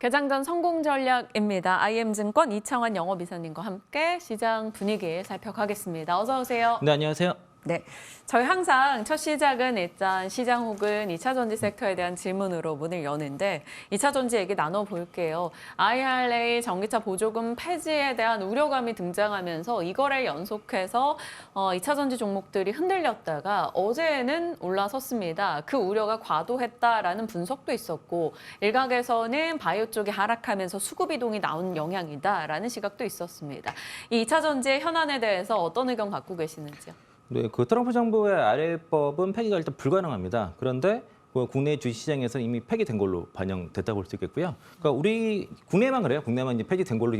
개장 전 성공 전략입니다. IM증권 이창환 영업이사님과 함께 시장 분위기 살펴가겠습니다. 어서 오세요. 네, 안녕하세요. 네, 저희 항상 첫 시작은 일단 시장 혹은 2차 전지 섹터에 대한 질문으로 문을 여는데 2차 전지 얘기 나눠볼게요. IRA 전기차 보조금 폐지에 대한 우려감이 등장하면서 이거를 연속해서 2차 전지 종목들이 흔들렸다가 어제는 올라섰습니다. 그 우려가 과도했다라는 분석도 있었고 일각에서는 바이오 쪽이 하락하면서 수급 이동이 나온 영향이다라는 시각도 있었습니다. 이 2차 전지의 현안에 대해서 어떤 의견 갖고 계시는지요? 네, 그 트럼프 정부의 RA법은 폐기가 일단 불가능합니다. 그런데 국내 주식시장에서 이미 폐기된 걸로 반영됐다고 볼 수 있겠고요. 그러니까 우리 국내만 그래요. 국내만 이제 폐지된 걸로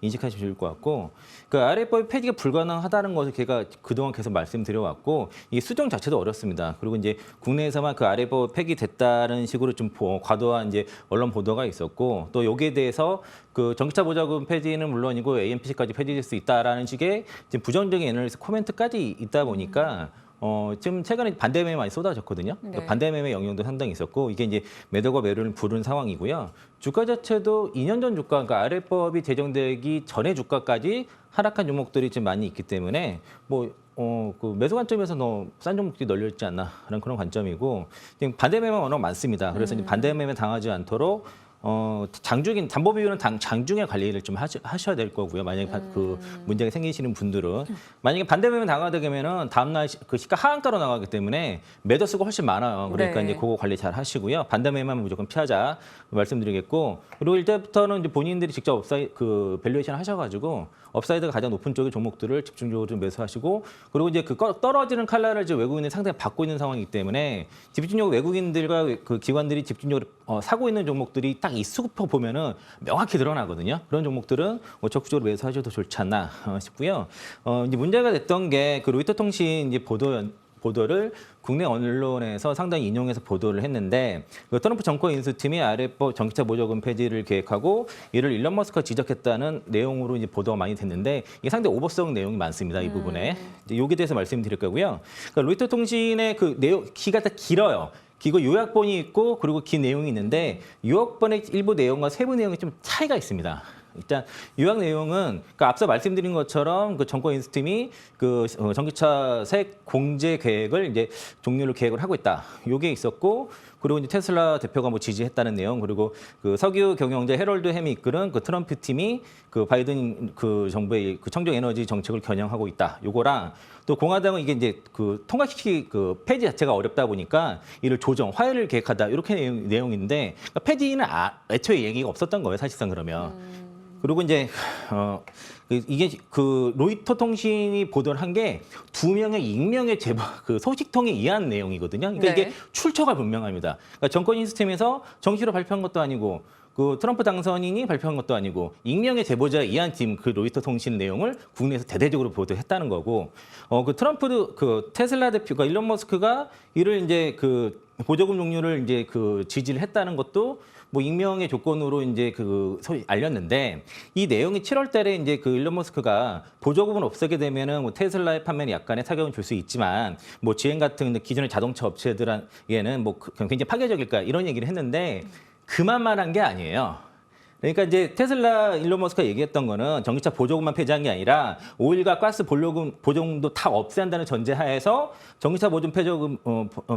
인식하시면 좋을 것 같고, 그 RA법이 폐기가 불가능하다는 것을 제가 그동안 계속 말씀드려왔고, 이 수정 자체도 어렵습니다. 그리고 이제 국내에서만 그 RA법 폐기됐다는 식으로 좀 과도한 이제 언론 보도가 있었고, 또 여기에 대해서 그 전기차 보조금 폐지는 물론이고 AMPC까지 폐지될 수 있다라는 식의 지금 부정적인 애널리스트 코멘트까지 있다 보니까. 지금 최근에 반대 매매 많이 쏟아졌거든요. 네. 반대 매매 영향도 상당히 있었고 이게 이제 매도가 매도를 부른 상황이고요. 주가 자체도 2년 전 주가, 그러니까 RA법이 제정되기 전에 주가까지 하락한 종목들이 좀 많이 있기 때문에 그 매수 관점에서 너무 싼 종목들이 널려 있지 않나라는 그런 관점이고 지금 반대 매매 워낙 많습니다. 그래서 이제 반대 매매 당하지 않도록 장중인 담보 비율은 장중에 관리를 좀 하셔야 될 거고요. 만약에 그 문제가 생기시는 분들은 만약에 반대 매매 당하게 되면은 다음날 그 시가 하한가로 나가기 때문에 매도 수가 훨씬 많아요. 그러니까 네. 이제 그거 관리 잘 하시고요. 반대 매매만 무조건 피하자 말씀드리겠고, 그리고 이때부터는 이제 본인들이 직접 밸류에이션 하셔가지고 업사이드가 가장 높은 쪽의 종목들을 집중적으로 좀 매수하시고, 그리고 이제 그 떨어지는 칼날을 이제 외국인들이 상당히 받고 있는 상황이기 때문에 집중적으로 외국인들과 그 기관들이 집중적으로 사고 있는 종목들이 딱 이 수급표 보면은 명확히 드러나거든요. 그런 종목들은 적극적으로 매수하셔도 좋지 않나 싶고요. 이제 문제가 됐던 게 그 로이터 통신 이제 보도를 국내 언론에서 상당히 인용해서 보도를 했는데, 그 트럼프 정권 인수팀이 RA법 전기차 보조금 폐지를 계획하고 이를 일론 머스크가 지적했다는 내용으로 이제 보도가 많이 됐는데 이게 상당히 오버성 내용이 많습니다. 이 부분에 여기에 대해서 말씀드릴 거고요. 그러니까 로이터 통신의 그 내용 키가 다 길어요. 이거 요약본이 있고 그리고 긴 내용이 있는데 요약본의 일부 내용과 세부 내용이 좀 차이가 있습니다. 일단 요약 내용은 앞서 말씀드린 것처럼 그 정권 인수팀이 그 전기차 세액 공제 계획을 이제 종료를 계획을 하고 있다. 요게 있었고, 그리고 이제 테슬라 대표가 지지했다는 내용, 그리고 그 석유 경영자 해럴드 햄이 이끄는 그 트럼프 팀이 그 바이든 그 정부의 그 청정 에너지 정책을 겨냥하고 있다. 요거랑 또 공화당은 이게 이제 그 통과시키 그 폐지 자체가 어렵다 보니까 이를 조정, 화해를 계획하다. 이렇게 내용인데 그러니까 폐지는 애초에 얘기가 없었던 거예요. 사실상 그러면. 그리고 이제 이게 그 로이터 통신이 보도를 한 게 2명의 익명의 그 소식통에 의한 내용이거든요. 그러니까 네. 이게 출처가 분명합니다. 그러니까 정권 인수팀에서 정식으로 발표한 것도 아니고 그 트럼프 당선인이 발표한 것도 아니고 익명의 제보자에 의한 팀 그 로이터 통신 내용을 국내에서 대대적으로 보도했다는 거고, 그 트럼프도 그 테슬라 대표가 일론 머스크가 이를 이제 그 보조금 종류를 이제 그 지지를 했다는 것도 익명의 조건으로 이제 알렸는데, 이 내용이 7월 달에 이제 그 일론 머스크가 보조금을 없애게 되면은 테슬라의 판매에 약간의 타격은 줄 수 있지만 GM 같은 기존의 자동차 업체들에게는 굉장히 파괴적일까 이런 얘기를 했는데 그만만 한 게 아니에요. 그러니까 이제 테슬라 일론 머스크가 얘기했던 거는 전기차 보조금만 폐지한 게 아니라 오일과 가스 보조금도 다 없앤다는 전제하에서 전기차 보조금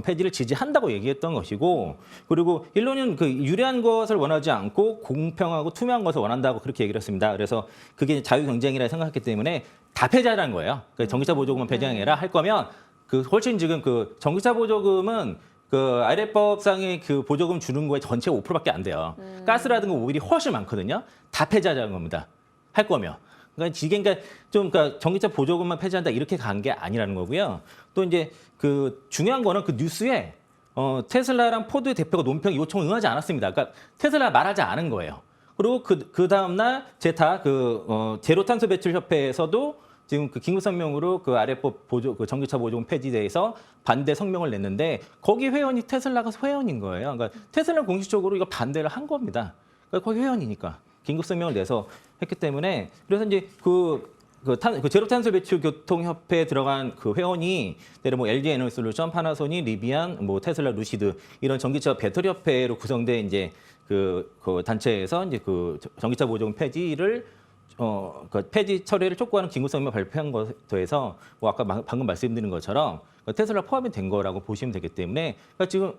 폐지를 지지한다고 얘기했던 것이고, 그리고 일론은 그 유리한 것을 원하지 않고 공평하고 투명한 것을 원한다고 그렇게 얘기를 했습니다. 그래서 그게 자유 경쟁이라 생각했기 때문에 다 폐지하라는 거예요. 그러니까 전기차 보조금만 폐지한 게 아니라 할 거면 훨씬 지금 그 전기차 보조금은 그 RA법상의 그 보조금 주는 거에 전체 5%밖에 안 돼요. 가스라든가 오일이 훨씬 많거든요. 다 폐지하자는 겁니다. 할 거면. 그러니까 전기차 보조금만 폐지한다 이렇게 간 게 아니라는 거고요. 또 이제 그 중요한 거는 그 뉴스에 테슬라랑 포드 대표가 논평 요청을 응하지 않았습니다. 그러니까 테슬라 말하지 않은 거예요. 그리고 그 다음 날 제타 제로 탄소 배출 협회에서도 지금 그 긴급 성명으로 그 RA법 그 전기차 보조금 폐지에 대해서 반대 성명을 냈는데 거기 회원이 테슬라가 회원인 거예요. 그러니까 테슬라는 공식적으로 이거 반대를 한 겁니다. 그러니까 거기 회원이니까 긴급 성명을 내서 했기 때문에, 그래서 이제 그 제로 탄소 배출 교통협회에 들어간 그 회원이 예를 뭐 LG 에너지솔루션, 파나소닉, 리비안, 뭐 테슬라, 루시드 이런 전기차 배터리 협회로 구성된 이제 그 단체에서 이제 그 전기차 보조금 폐지를 그 폐지 처리를 촉구하는 긴급성명을 발표한 것에 더해서 뭐 아까 방금 말씀드린 것처럼 테슬라 포함이 된 거라고 보시면 되기 때문에 그러니까 지금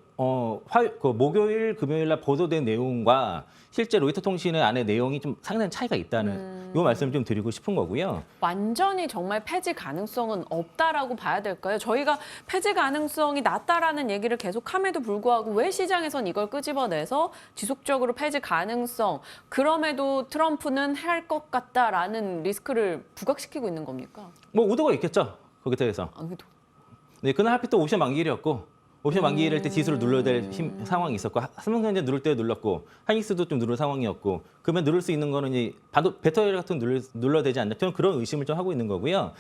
그 목요일, 금요일 날 보도된 내용과 실제 로이터 통신의 안에 내용이 좀 상당히 차이가 있다는 이 말씀을 좀 드리고 싶은 거고요. 완전히 정말 폐지 가능성은 없다라고 봐야 될까요? 저희가 폐지 가능성이 낮다라는 얘기를 계속함에도 불구하고 왜 시장에선 이걸 끄집어내서 지속적으로 폐지 가능성, 그럼에도 트럼프는 할 것 같다라는 리스크를 부각시키고 있는 겁니까? 뭐 의도가 있겠죠. 거기에 대해서. 아무도. 네, 그날 하필 또 옵션 만기일이었고 옵션 만기일일 때 지수를 눌러야 될 상황이 있었고 삼성전자 누를 때 눌렀고 하이닉스도 좀 누를 상황이었고 그러면 누를 수 있는 거는 이제 배터리 같은 거 눌러야 되지 않나 저는 그런 의심을 좀 하고 있는 거고요.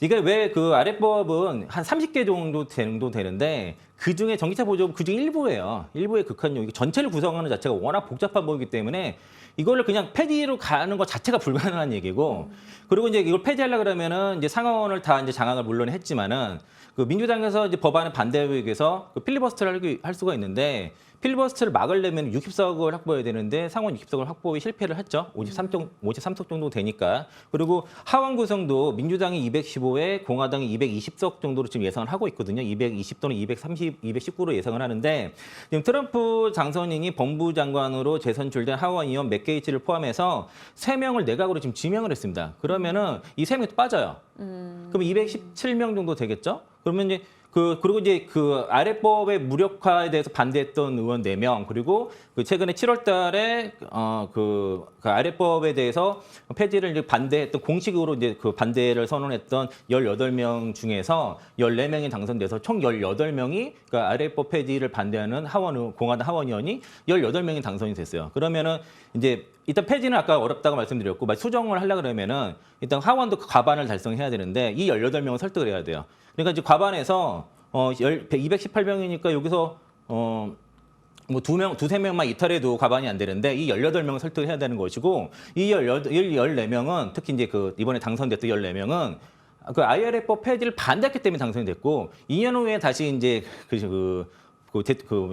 이게 왜 그 아래법은 한 30개 정도 되는데 그중에 전기차 보조금 그중 일부예요. 일부의 극한용. 이게 전체를 구성하는 자체가 워낙 복잡한 법이기 때문에 이거를 그냥 폐지로 가는 것 자체가 불가능한 얘기고 그리고 이제 이걸 폐지하려 그러면은 이제 상원을 다 이제 장악을 물론 했지만은 그 민주당에서 이제 법안에 반대에 의해서 그 필리버스터를 할 수가 있는데 필리버스터를 막으려면 60석을 확보해야 되는데 상원 60석을 확보에 실패를 했죠. 53석 정도 되니까. 그리고 하원 구성도 민주당이 215에 공화당이 220석 정도로 지금 예상을 하고 있거든요. 220 또는 230, 219로 예상을 하는데 지금 트럼프 당선인이 법무장관으로 재선출된 하원 의원 맥게이츠를 포함해서 3명을 내각으로 지금 지명을 했습니다. 그러면은 이 3명이 또 빠져요. 그럼 217명 정도 되겠죠? 그러면 이제 그리고 이제 그 아래법의 무력화에 대해서 반대했던 의원 4명 그리고 그 최근에 7월 달에 그 아래법에 대해서 폐지를 이제 반대했던 공식으로 이제 그 반대를 선언했던 18명 중에서 14명이 당선돼서 총 18명이 그 아래법 폐지를 반대하는 공화당 하원 의원이 18명이 당선이 됐어요. 그러면은 이제 일단 폐지는 아까 어렵다고 말씀드렸고 수정을 하려 그러면은 일단 하원도 과반을 달성해야 되는데 이 18명을 설득을 해야 돼요. 그러니까 이제 과반에서 218명이니까 여기서 뭐 두세 명만 이탈해도 과반이 안 되는데 이 18명을 설득해야 되는 것이고 이 14명은 특히 이제 그 이번에 당선됐던 14명은 그 IRA법 폐지를 반대했기 때문에 당선이 됐고 2년 후에 다시 이제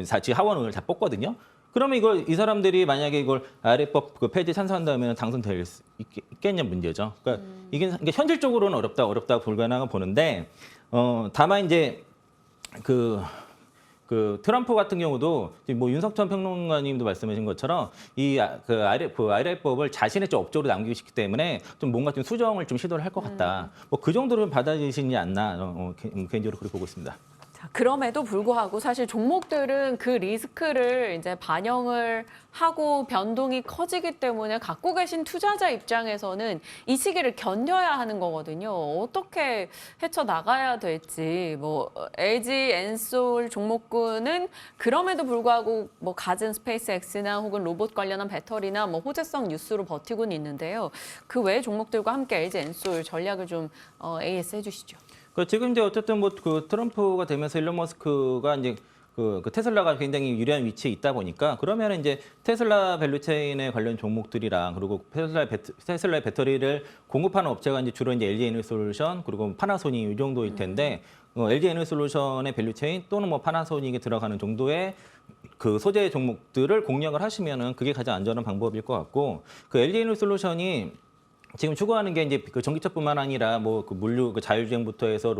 다시 하원 의원을 다 뽑거든요. 그러면 이 사람들이 만약에 이걸 아래법 그 폐지 찬성한다면 당선될 수 있겠냐 문제죠. 그러니까 이게 현실적으로는 어렵다 불가능하고 보는데 다만 이제 그 트럼프 같은 경우도 뭐 윤석천 평론가님도 말씀하신 것처럼 그 아래법을 자신의 좀 업적으로 남기고 싶기 때문에 좀 뭔가 좀 수정을 좀 시도를 할 것 같다. 뭐 그 정도로 받아들이시지 않나 개인적으로 그렇게 보고 있습니다. 그럼에도 불구하고 사실 종목들은 그 리스크를 이제 반영을 하고 변동이 커지기 때문에 갖고 계신 투자자 입장에서는 이 시기를 견뎌야 하는 거거든요. 어떻게 헤쳐나가야 될지. 뭐 LG 엔솔 종목군은 그럼에도 불구하고 뭐 가진 스페이스X나 혹은 로봇 관련한 배터리나 뭐 호재성 뉴스로 버티고는 있는데요. 그 외의 종목들과 함께 LG 엔솔 전략을 좀 AS 해주시죠. 지금 이제 어쨌든 뭐 그 트럼프가 되면서 일론 머스크가 이제 그 테슬라가 굉장히 유리한 위치에 있다 보니까 그러면 이제 테슬라 밸류체인에 관련 종목들이랑 그리고 테슬라의 배터리를 공급하는 업체가 이제 주로 이제 LG 에너지솔루션 그리고 파나소닉 이 정도일 텐데 LG 에너지솔루션의 밸류체인 또는 뭐 파나소닉에 들어가는 정도의 그 소재 종목들을 공략을 하시면은 그게 가장 안전한 방법일 것 같고 그 LG 에너지솔루션이 지금 추구하는 게 이제 그 전기차뿐만 아니라 뭐 그 물류 그 자율주행부터 해서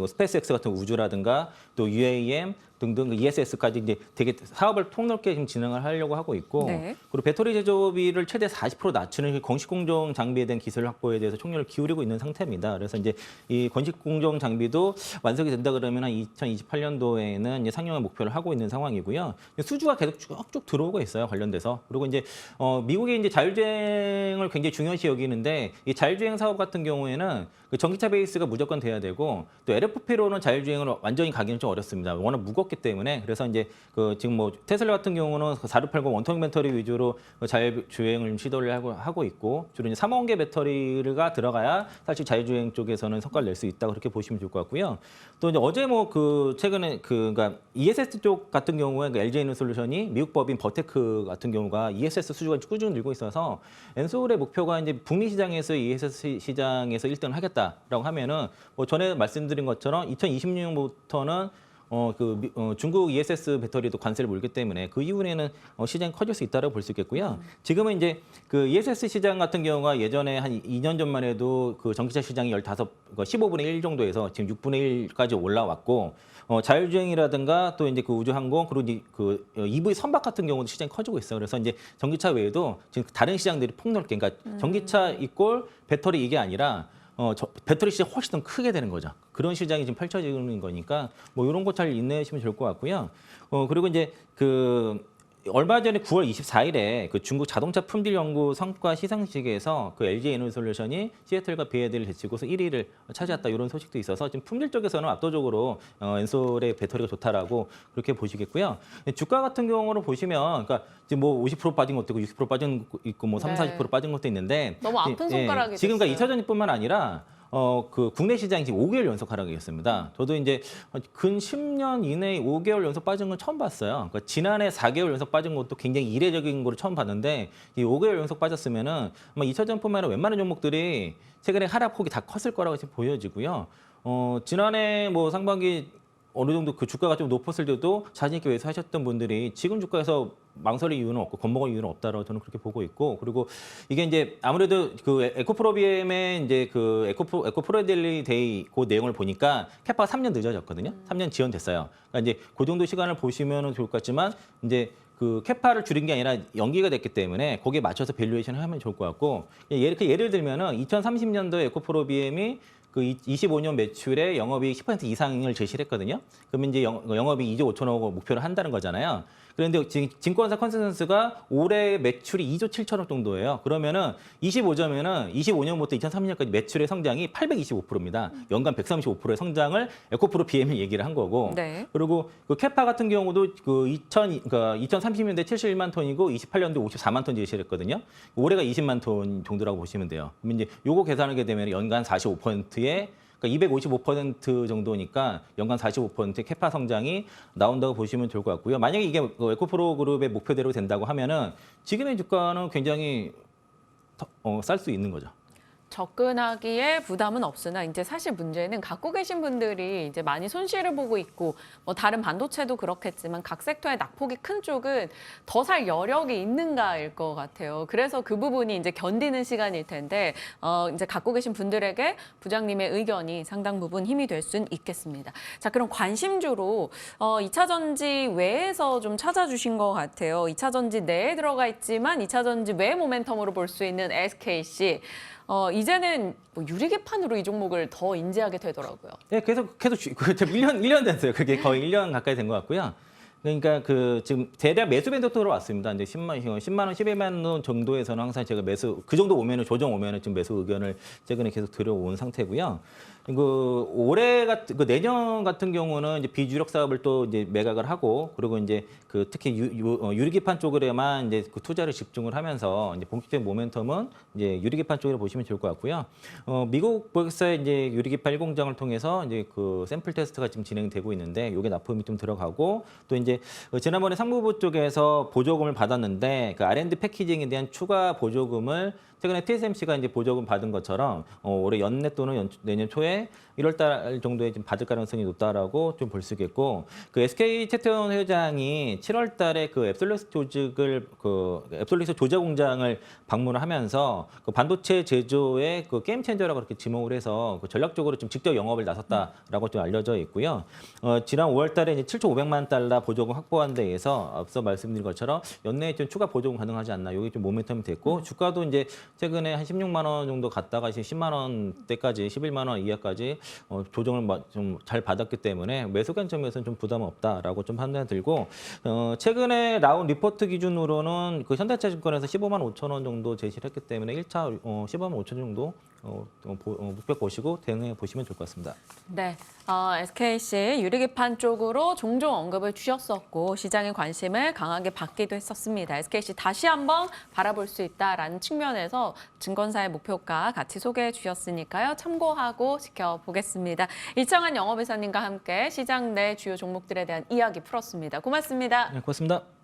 스페이스X 같은 우주라든가 또 UAM 등등 그 ESS까지 이제 되게 사업을 폭넓게 지금 진행을 하려고 하고 있고 네. 그리고 배터리 제조비를 최대 40% 낮추는 건식 공정 장비에 대한 기술 확보에 대해서 총력을 기울이고 있는 상태입니다. 그래서 이제 이 건식 공정 장비도 완성이 된다 그러면 한 2028년도에는 이제 상용화 목표를 하고 있는 상황이고요. 수주가 계속 쭉쭉 들어오고 있어요 관련돼서 그리고 이제 미국이 이제 자율주행을 굉장히 중요시 여기는데 이 자율주행 사업 같은 경우에는 그 전기차 베이스가 무조건 돼야 되고 또 LFP로는 자율주행으로 완전히 가기는 좀 어렵습니다. 워낙 무겁기 때문에 그래서 이제 그 지금 뭐 테슬라 같은 경우는 4680 원통 배터리 위주로 그 자율주행을 시도를 하고 있고 주로 이제 3원 개 배터리가 들어가야 사실 자율주행 쪽에서는 성과를 낼 수 있다 그렇게 보시면 좋을 것 같고요. 또 이제 어제 뭐 그 최근에 그러니까 ESS 쪽 같은 경우에 그 LG에너솔루션이 미국 법인 버테크 같은 경우가 ESS 수주가 꾸준히 늘고 있어서 엔솔의 목표가 이제 북미 시장에서 ESS 시장에서 1등을 하겠다라고 하면은 뭐 전에 말씀드린 것처럼 2026년부터는 중국 ESS 배터리도 관세를 물기 때문에 그 이후에는 시장이 커질 수 있다고 볼 수 있겠고요. 지금은 이제 그 ESS 시장 같은 경우가 예전에 한 2년 전만 해도 그 전기차 시장이 15분의 1 정도에서 지금 6분의 1까지 올라왔고 자율주행이라든가 또 이제 그 우주항공 그리고 이제 그 EV 선박 같은 경우도 시장이 커지고 있어요. 그래서 이제 전기차 외에도 지금 다른 시장들이 폭넓게 그러니까 전기차 이꼴 배터리 이게 아니라 배터리 시장이 훨씬 더 크게 되는 거죠. 그런 시장이 지금 펼쳐지는 거니까 뭐 이런 거 잘 인내하시면 좋을 것 같고요. 그리고 이제 얼마 전에 9월 24일에 그 중국 자동차 품질 연구 성과 시상식에서 그 LG 에너솔루션이 시애틀과 BYD를 제치고서 1위를 차지했다 이런 소식도 있어서 지금 품질 쪽에서는 압도적으로 엔솔의 배터리가 좋다라고 그렇게 보시겠고요. 주가 같은 경우로 보시면 그러니까 지금 뭐 50% 빠진 것도 있고 60% 빠진 것도 있고 뭐 3, 40% 빠진 것도 있는데 너무 아픈 손가락이 지금 그러니까 됐어요. 2차전지뿐만 아니라 그 국내 시장이 지금 5개월 연속 하락이었습니다. 저도 이제 근 10년 이내에 5개월 연속 빠진 건 처음 봤어요. 그러니까 지난해 4개월 연속 빠진 것도 굉장히 이례적인 거를 처음 봤는데 이 5개월 연속 빠졌으면은 아마 2차전뿐만 아니라 웬만한 종목들이 최근에 하락폭이 다 컸을 거라고 지금 보여지고요. 지난해 뭐 상반기 어느 정도 그 주가가 좀 높았을 때도 자신 있게 매수하셨던 분들이 지금 주가에서 망설일 이유는 없고 겁먹을 이유는 없다라고 저는 그렇게 보고 있고 그리고 이게 이제 아무래도 그 에코프로비엠의 이제 그 에코프로델리 데이 그 내용을 보니까 캐파가 3년 늦어졌거든요. 3년 지연됐어요. 그러니까 이제 그 정도 시간을 보시면은 좋을 것 같지만 이제 그 캐파를 줄인 게 아니라 연기가 됐기 때문에 거기에 맞춰서 밸류에이션을 하면 좋을 것 같고 예를 들면은 2030년도 에코프로비엠이 그 25년 매출의 영업이익 10% 이상을 제시를 했거든요. 그러면 이제 영업이익 2조 5천억 목표를 한다는 거잖아요. 그런데 지금 증권사 컨센서스가 올해 매출이 2조 7천억 정도예요. 그러면은 25점에는 25년부터 2030년까지 매출의 성장이 825%입니다. 연간 135%의 성장을 에코프로 BM이 얘기를 한 거고. 네. 그리고 그 캐파 같은 경우도 그러니까 2030년대 71만 톤이고 28년도에 54만 톤 제시를 했거든요. 올해가 20만 톤 정도라고 보시면 돼요. 그러면 이제 요거 계산하게 되면 연간 45%의 그러니까 255% 정도니까 연간 45%의 캐파 성장이 나온다고 보시면 좋을 것 같고요. 만약에 이게 에코프로 그룹의 목표대로 된다고 하면은 지금의 주가는 굉장히 쌀 수 있는 거죠. 접근하기에 부담은 없으나 이제 사실 문제는 갖고 계신 분들이 이제 많이 손실을 보고 있고 뭐 다른 반도체도 그렇겠지만 각 섹터의 낙폭이 큰 쪽은 더 살 여력이 있는가일 것 같아요. 그래서 그 부분이 이제 견디는 시간일 텐데 이제 갖고 계신 분들에게 부장님의 의견이 상당 부분 힘이 될 수는 있겠습니다. 자, 그럼 관심주로 2차 전지 외에서 좀 찾아주신 것 같아요. 2차 전지 내에 들어가 있지만 2차 전지 외 모멘텀으로 볼 수 있는 SKC. 이제는 뭐 유리개판으로 이 종목을 더 인지하게 되더라고요. 네, 계속 1년 됐어요. 그게 거의 1년 가까이 된 것 같고요. 그러니까 그 지금 대략 매수 밴드 들어왔습니다. 이제 10만 원, 11만 원 정도에서는 항상 제가 매수 그 정도 오면은 조정 오면은 지금 매수 의견을 최근에 계속 들어온 상태고요. 그 내년 같은 경우는 이제 비주력 사업을 또 이제 매각을 하고 그리고 이제 그 특히 유리기판 쪽으로만 이제 그 투자를 집중을 하면서 이제 본격적인 모멘텀은 이제 유리기판 쪽으로 보시면 좋을 것 같고요. 미국 고객사의 이제 유리기판 1공장을 통해서 이제 그 샘플 테스트가 지금 진행되고 있는데 이게 납품이 좀 들어가고 또 이제 지난번에 상무부 쪽에서 보조금을 받았는데 그 R&D 패키징에 대한 추가 보조금을 최근에 TSMC가 이제 보조금 받은 것처럼 올해 연내 또는 내년 초에 1월 달 정도에 좀 받을 가능성이 높다라고 좀 볼 수 있겠고 그 SK 최태원 회장이 7월 달에 그 앱솔루트 앱솔루트 조제 공장을 방문을 하면서 그 반도체 제조의 그 게임 체인저라고 그렇게 지목을 해서 그 전략적으로 좀 직접 영업을 나섰다라고 좀 알려져 있고요. 지난 5월 달에 이제 7조 500만 달러 보조금 확보한 데 의해서 앞서 말씀드린 것처럼 연내에 좀 추가 보조금 가능하지 않나. 이게 좀 모멘텀이 됐고 주가도 이제 최근에 한 16만 원 정도 갔다가 이제 10만 원대까지 11만 원 이하까지 조정을 좀 잘 받았기 때문에 매수 관점에서는 좀 부담은 없다라고 좀 판단이 들고 최근에 나온 리포트 기준으로는 그 현대차증권에서 15만 5천 원 정도 제시를 했기 때문에 1차 15만 5천 정도 목표 보시고 대응해 보시면 좋을 것 같습니다. 네, SKC 유리기판 쪽으로 종종 언급을 주셨었고 시장의 관심을 강하게 받기도 했었습니다. SKC 다시 한번 바라볼 수 있다라는 측면에서 증권사의 목표가 같이 소개해 주셨으니까요. 참고하고 지켜보겠습니다. 이창한 영업이사님과 함께 시장 내 주요 종목들에 대한 이야기 풀었습니다. 고맙습니다. 네, 고맙습니다.